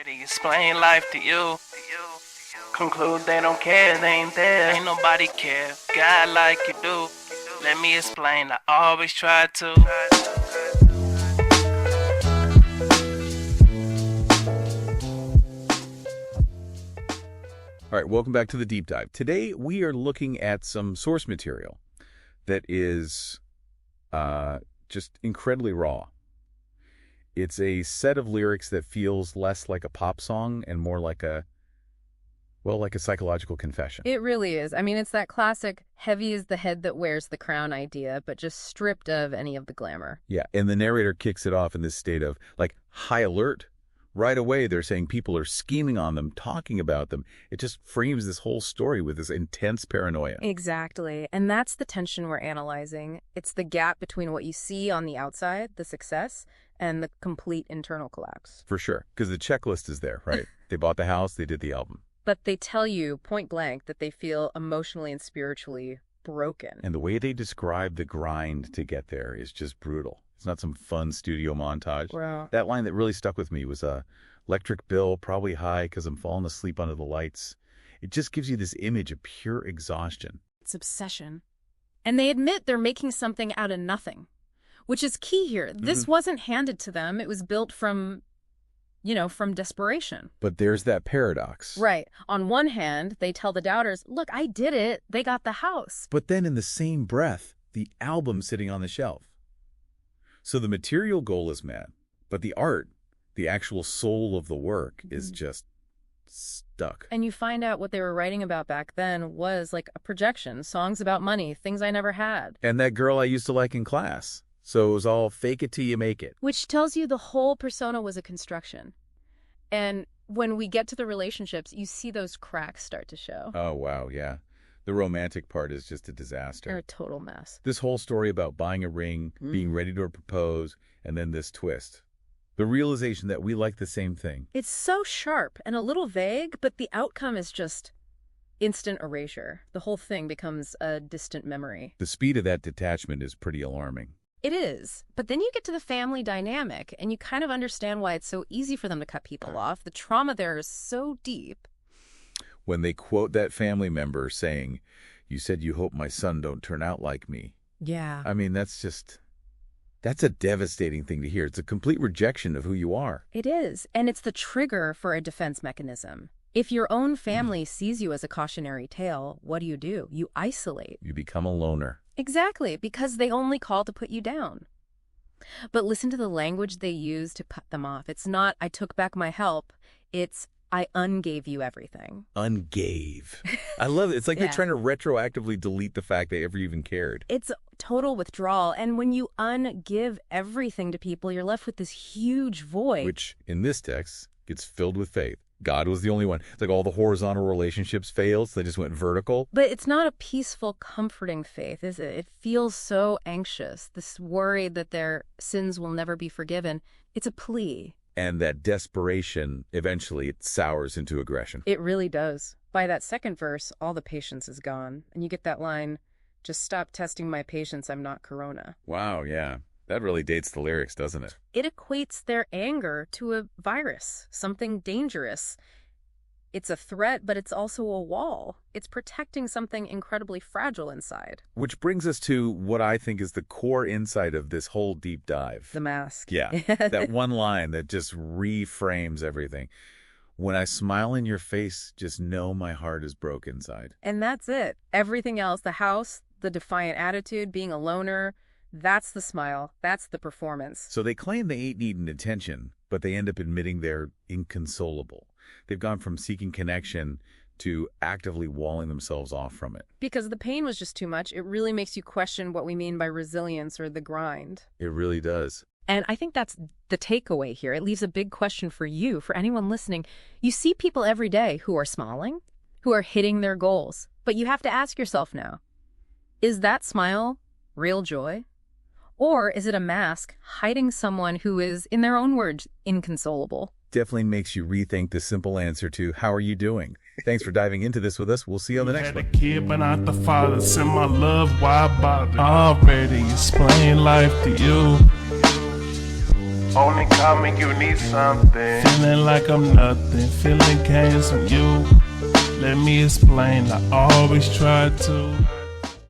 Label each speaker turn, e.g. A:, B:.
A: Already explain life to you. Conclude they don't care, they ain't there. Ain't nobody care. God like you do. Let me explain, I always try to.
B: All right, welcome back to the Deep Dive. Today, we are looking at some source material that is just incredibly raw. It's a set of lyrics that feels less like a pop song and more like a psychological confession.
C: It really is. I mean, it's that classic heavy is the head that wears the crown idea, but just stripped of any of the glamour.
B: Yeah, and the narrator kicks it off in this state of, high alert. Right away, they're saying people are scheming on them, talking about them. It just frames this whole story with this intense paranoia.
C: Exactly. And that's the tension we're analyzing. It's the gap between what you see on the outside, the success, and the complete internal collapse.
B: For sure, because the checklist is there, right? They bought the house, they did the album.
C: But they tell you point blank that they feel emotionally and spiritually broken.
B: And the way they describe the grind to get there is just brutal. It's not some fun studio montage.
C: Wow.
B: That line that really stuck with me was, electric bill, probably high because I'm falling asleep under the lights. It just gives you this image of pure exhaustion.
C: It's obsession. And they admit they're making something out of nothing, which is key here. This wasn't handed to them. It was built from desperation.
B: But there's that paradox.
C: Right. On one hand, they tell the doubters, look, I did it. They got the house.
B: But then in the same breath, the album's sitting on the shelf. So the material goal is met, but the art, the actual soul of the work, is just stuck.
C: And you find out what they were writing about back then was like a projection, songs about money, things I never had.
B: And that girl I used to like in class. So it was all fake it till you make it.
C: Which tells you the whole persona was a construction. And when we get to the relationships, you see those cracks start to show.
B: Oh, wow, yeah. The romantic part is just a disaster.
C: They're a total mess.
B: This whole story about buying a ring, being ready to propose, and then this twist. The realization that we like the same thing.
C: It's so sharp and a little vague, but the outcome is just instant erasure. The whole thing becomes a distant memory.
B: The speed of that detachment is pretty alarming.
C: It is. But then you get to the family dynamic, and you kind of understand why it's so easy for them to cut people off. The trauma there is so deep.
B: When they quote that family member saying, "You said you hope my son don't turn out like me."
C: Yeah.
B: I mean, that's a devastating thing to hear. It's a complete rejection of who you are.
C: It is. And it's the trigger for a defense mechanism. If your own family sees you as a cautionary tale, what do? You isolate.
B: You become a loner.
C: Exactly, because they only call to put you down. But listen to the language they use to cut them off. It's not, I took back my help. It's, I ungave you everything.
B: Ungave. I love it. It's like
C: Yeah.
B: they're trying to retroactively delete the fact they ever even cared.
C: It's total withdrawal. And when you ungive everything to people, you're left with this huge void.
B: Which, in this text, gets filled with faith. God was the only one. It's like all the horizontal relationships failed, so they just went vertical.
C: But it's not a peaceful, comforting faith, is it? It feels so anxious, this worry that their sins will never be forgiven. It's a plea.
B: And that desperation, eventually, it sours into aggression.
C: It really does. By that second verse, all the patience is gone. And you get that line, just stop testing my patience, I'm not Corona.
B: Wow, yeah. That really dates the lyrics, doesn't it?
C: It equates their anger to a virus, something dangerous. It's a threat, but it's also a wall. It's protecting something incredibly fragile inside.
B: Which brings us to what I think is the core insight of this whole deep dive.
C: The mask.
B: Yeah, that one line that just reframes everything. When I smile in your face, just know my heart is broke inside.
C: And that's it. Everything else, the house, the defiant attitude, being a loner, that's the smile. That's the performance.
B: So they claim they ain't needing attention, but they end up admitting they're inconsolable. They've gone from seeking connection to actively walling themselves off from it.
C: Because the pain was just too much. It really makes you question what we mean by resilience or the grind.
B: It really does.
C: And I think that's the takeaway here. It leaves a big question for you, for anyone listening. You see people every day who are smiling, who are hitting their goals. But you have to ask yourself now, is that smile real joy? Or is it a mask hiding someone who is, in their own words, inconsolable?
B: Definitely makes you rethink the simple answer to, how are you doing? Thanks for diving into this with us. We'll see you on the next
A: Had
B: one.
A: a kid, but not the father. Send my love, why bother? Already explain life to you. Only call me, you need something. Feeling like I'm nothing, feeling gains from you. Let me explain, I always try to.